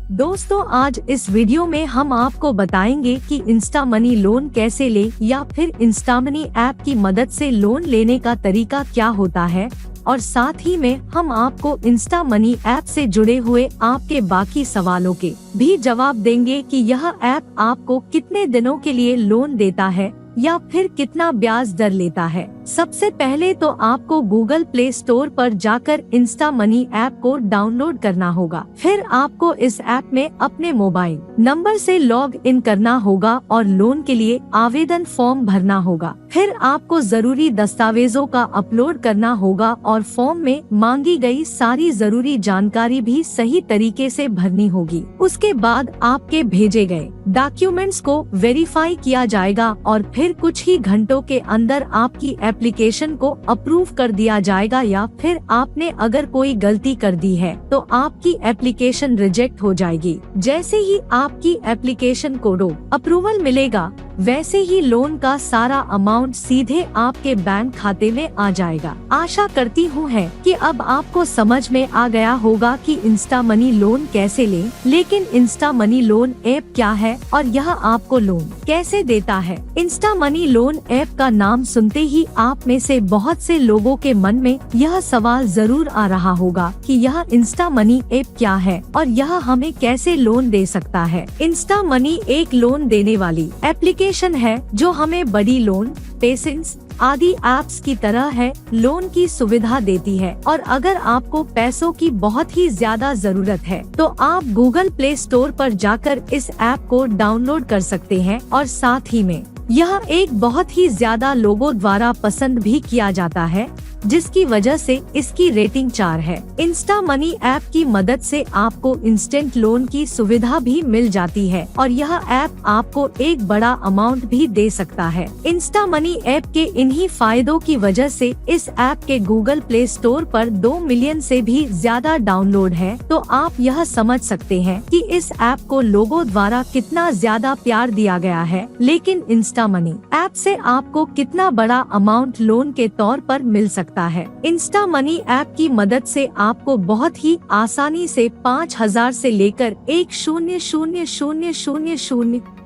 दोस्तों, आज इस वीडियो में हम आपको बताएंगे कि इंस्टा मनी लोन कैसे ले या फिर इंस्टा मनी ऐप की मदद से लोन लेने का तरीका क्या होता है, और साथ ही में हम आपको इंस्टा मनी ऐप से जुड़े हुए आपके बाकी सवालों के भी जवाब देंगे कि यह ऐप आपको कितने दिनों के लिए लोन देता है या फिर कितना ब्याज दर लेता है। सबसे पहले तो आपको गूगल प्ले स्टोर पर जाकर इंस्टा मनी ऐप को डाउनलोड करना होगा। फिर आपको इस ऐप में अपने मोबाइल नंबर से लॉग इन करना होगा और लोन के लिए आवेदन फॉर्म भरना होगा। फिर आपको जरूरी दस्तावेजों का अपलोड करना होगा और फॉर्म में मांगी गई सारी जरूरी जानकारी भी सही तरीके से भरनी होगी। उसके बाद आपके भेजे गए डॉक्यूमेंट्स को वेरीफाई किया जाएगा और फिर कुछ ही घंटों के अंदर आपकी एप्लीकेशन को अप्रूव कर दिया जाएगा, या फिर आपने अगर कोई गलती कर दी है तो आपकी एप्लीकेशन रिजेक्ट हो जाएगी। जैसे ही आपकी एप्लीकेशन को अप्रूवल मिलेगा, वैसे ही लोन का सारा अमाउंट सीधे आपके बैंक खाते में आ जाएगा। आशा करती हूँ है कि अब आपको समझ में आ गया होगा कि इंस्टा मनी लोन कैसे ले। लेकिन इंस्टा मनी लोन ऐप क्या है और यह आपको लोन कैसे देता है? इंस्टा मनी लोन ऐप का नाम सुनते ही आप में से बहुत से लोगों के मन में यह सवाल जरूर आ रहा होगा कि यह इंस्टा मनी ऐप क्या है और यह हमें कैसे लोन दे सकता है। इंस्टा मनी एक लोन देने वाली एप्लीकेशन है जो हमें बड़ी लोन, पेसेंस आदि एप्स की तरह है लोन की सुविधा देती है। और अगर आपको पैसों की बहुत ही ज्यादा जरूरत है तो आप गूगल प्ले स्टोर पर जाकर इस ऐप को डाउनलोड कर सकते हैं। और साथ ही में यह एक बहुत ही ज्यादा लोगों द्वारा पसंद भी किया जाता है, जिसकी वजह से इसकी रेटिंग 4 है। इंस्टा मनी ऐप की मदद से आपको इंस्टेंट लोन की सुविधा भी मिल जाती है और यह ऐप आपको एक बड़ा अमाउंट भी दे सकता है। इंस्टा मनी ऐप के इन्हीं फायदों की वजह से इस ऐप के गूगल प्ले स्टोर पर 2 मिलियन से भी ज्यादा डाउनलोड है। तो आप यह समझ सकते हैं कि इस ऐप को लोगों द्वारा कितना ज्यादा प्यार दिया गया है। लेकिन इंस्टा मनी ऐप से आपको कितना बड़ा अमाउंट लोन के तौर पर मिल सकता है? इंस्टा मनी ऐप की मदद से आपको बहुत ही आसानी से 5,000 से लेकर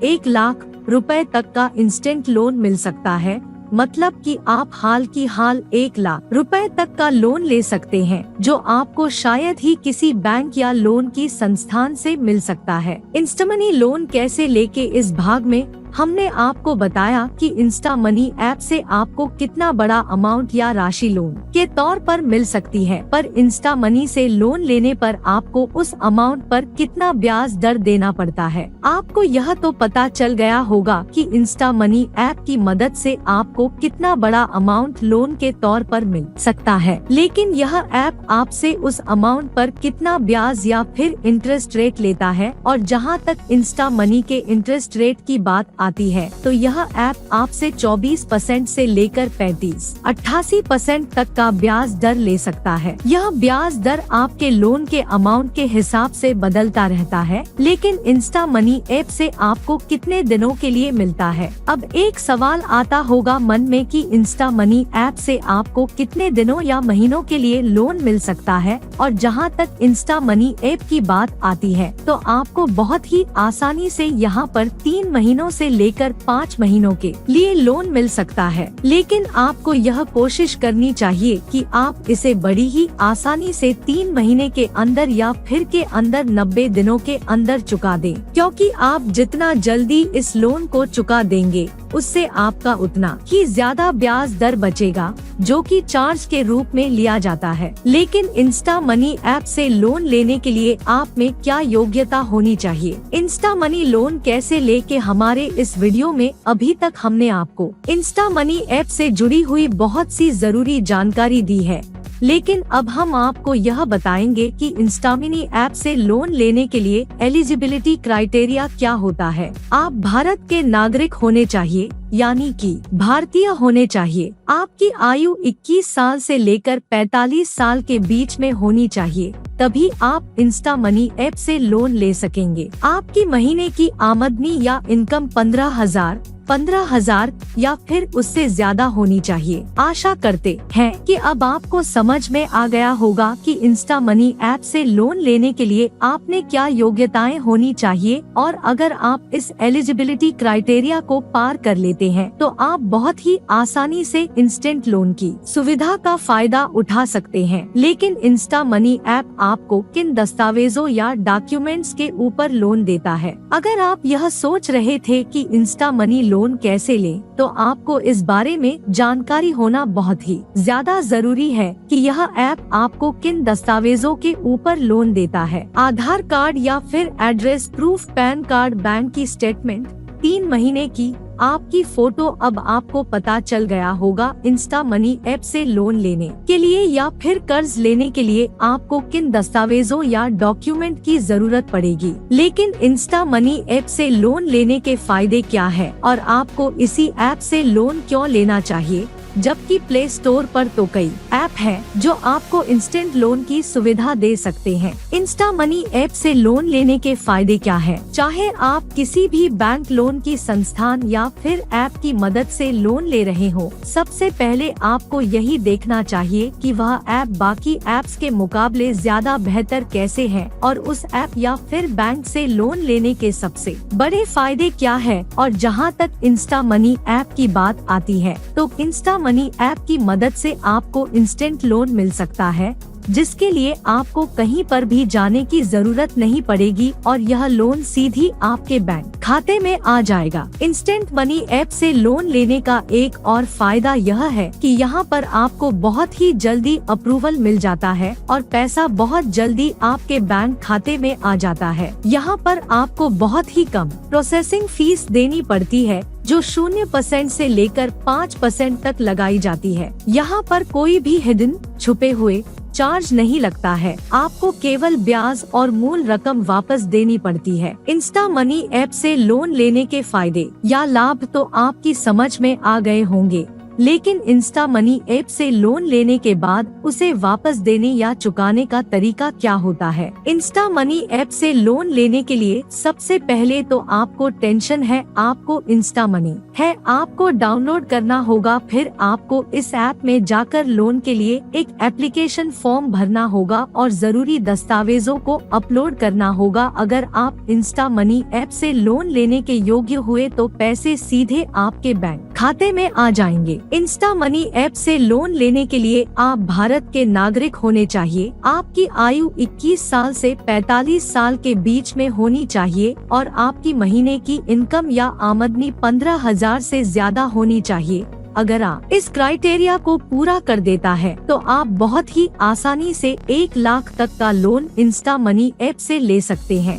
1 लाख रुपए तक का इंस्टेंट लोन मिल सकता है। मतलब कि आप हाल की हाल 1 लाख रुपए तक का लोन ले सकते हैं, जो आपको शायद ही किसी बैंक या लोन की संस्थान से मिल सकता है। इंस्टा मनी लोन कैसे लेके इस भाग में हमने आपको बताया कि इंस्टा मनी ऐप से आपको कितना बड़ा अमाउंट या राशि लोन के तौर पर मिल सकती है, पर इंस्टा मनी से लोन लेने पर आपको उस अमाउंट पर कितना ब्याज दर देना पड़ता है। आपको यह तो पता चल गया होगा कि इंस्टा मनी ऐप की मदद से आपको कितना बड़ा अमाउंट लोन के तौर पर मिल सकता है, लेकिन यह ऐप आपसे उस अमाउंट पर कितना ब्याज या फिर इंटरेस्ट रेट लेता है। और जहां तक इंस्टा मनी के इंटरेस्ट रेट की बात आती है तो यह ऐप आपसे 24% से लेकर 35-88% तक का ब्याज दर ले सकता है। यह ब्याज दर आपके लोन के अमाउंट के हिसाब से बदलता रहता है। लेकिन इंस्टा मनी ऐप से आपको कितने दिनों के लिए मिलता है? अब एक सवाल आता होगा मन में कि इंस्टा मनी ऐप से आपको कितने दिनों या महीनों के लिए लोन मिल सकता है। और जहां तक इंस्टा मनी ऐप की बात आती है तो आपको बहुत ही आसानी से यहाँ पर 3 महीनों से लेकर 5 महीनों के लिए लोन मिल सकता है। लेकिन आपको यह कोशिश करनी चाहिए कि आप इसे बड़ी ही आसानी से 3 महीने के अंदर या फिर के अंदर 90 दिनों के अंदर चुका दें, क्योंकि आप जितना जल्दी इस लोन को चुका देंगे उससे आपका उतना ही ज्यादा ब्याज दर बचेगा, जो कि चार्ज के रूप में लिया जाता है। लेकिन इंस्टा मनी ऐप से लोन लेने के लिए आप में क्या योग्यता होनी चाहिए? इंस्टा मनी लोन कैसे लेके हमारे इस वीडियो में अभी तक हमने आपको इंस्टा मनी ऐप से जुड़ी हुई बहुत सी जरूरी जानकारी दी है। लेकिन अब हम आपको यह बताएंगे कि इंस्टा मनी ऐप से लोन लेने के लिए एलिजिबिलिटी क्राइटेरिया क्या होता है। आप भारत के नागरिक होने चाहिए, यानी कि भारतीय होने चाहिए। आपकी आयु 21 साल से लेकर 45 साल के बीच में होनी चाहिए, तभी आप इंस्टा मनी ऐप से लोन ले सकेंगे। आपकी महीने की आमदनी या इनकम 15,000 15,000 या फिर उससे ज्यादा होनी चाहिए। आशा करते हैं कि अब आपको समझ में आ गया होगा कि इंस्टा मनी ऐप से लोन लेने के लिए आपने क्या योग्यताएं होनी चाहिए, और अगर आप इस एलिजिबिलिटी क्राइटेरिया को पार कर लेते हैं तो आप बहुत ही आसानी से इंस्टेंट लोन की सुविधा का फायदा उठा सकते हैं। लेकिन इंस्टा मनी ऐप आपको किन दस्तावेजों या डॉक्यूमेंट्स के ऊपर लोन देता है? अगर आप यह सोच रहे थे कि इंस्टा मनी लोन कैसे लें, तो आपको इस बारे में जानकारी होना बहुत ही ज्यादा जरूरी है कि यह ऐप आपको किन दस्तावेजों के ऊपर लोन देता है। आधार कार्ड या फिर address proof, pan card, bank की स्टेटमेंट, 3 महीने की आपकी फोटो। अब आपको पता चल गया होगा इंस्टा मनी ऐप से लोन लेने के लिए या फिर कर्ज लेने के लिए आपको किन दस्तावेजों या डॉक्यूमेंट की जरूरत पड़ेगी। लेकिन इंस्टा मनी ऐप से लोन लेने के फायदे क्या है और आपको इसी ऐप से लोन क्यों लेना चाहिए, जबकि प्ले स्टोर पर तो कई ऐप हैं जो आपको इंस्टेंट लोन की सुविधा दे सकते हैं। इंस्टा मनी ऐप से लोन लेने के फायदे क्या है? चाहे आप किसी भी बैंक, लोन की संस्थान या फिर ऐप की मदद से लोन ले रहे हो, सबसे पहले आपको यही देखना चाहिए कि वह ऐप बाकी ऐप्स के मुकाबले ज्यादा बेहतर कैसे है और उस ऐप या फिर बैंक से लोन लेने के सबसे बड़े फायदे क्या है। और जहां तक इंस्टा मनी ऐप की बात आती है तो इंस्टा मनी ऐप की मदद से आपको इंस्टेंट लोन मिल सकता है, जिसके लिए आपको कहीं पर भी जाने की जरूरत नहीं पड़ेगी और यह लोन सीधी आपके बैंक खाते में आ जाएगा। इंस्टेंट मनी ऐप से लोन लेने का एक और फायदा यह है कि यहाँ पर आपको बहुत ही जल्दी अप्रूवल मिल जाता है और पैसा बहुत जल्दी आपके बैंक खाते में आ जाता है। यहाँ पर आपको बहुत ही कम प्रोसेसिंग फीस देनी पड़ती है, जो 0% से लेकर 5% तक लगाई जाती है। यहाँ पर कोई भी हिडन, छुपे हुए चार्ज नहीं लगता है। आपको केवल ब्याज और मूल रकम वापस देनी पड़ती है। इंस्टा मनी ऐप से लोन लेने के फायदे या लाभ तो आपकी समझ में आ गए होंगे, लेकिन इंस्टा मनी ऐप से लोन लेने के बाद उसे वापस देने या चुकाने का तरीका क्या होता है? इंस्टा मनी ऐप से लोन लेने के लिए सबसे पहले तो आपको टेंशन है, आपको इंस्टा मनी है आपको डाउनलोड करना होगा। फिर आपको इस ऐप में जाकर लोन के लिए एक एप्लीकेशन फॉर्म भरना होगा और जरूरी दस्तावेजों को अपलोड करना होगा। अगर आप इंस्टा मनी ऐप से लोन लेने के योग्य हुए तो पैसे सीधे आपके बैंक खाते में आ जाएंगे। इंस्टा मनी ऐप से लोन लेने के लिए आप भारत के नागरिक होने चाहिए। आपकी आयु 21 साल से 45 साल के बीच में होनी चाहिए और आपकी महीने की इनकम या आमदनी 15,000 से ज्यादा होनी चाहिए। अगर आप इस क्राइटेरिया को पूरा कर देता है तो आप बहुत ही आसानी से 1 लाख तक का लोन इंस्टा मनी ऐप से ले सकते हैं।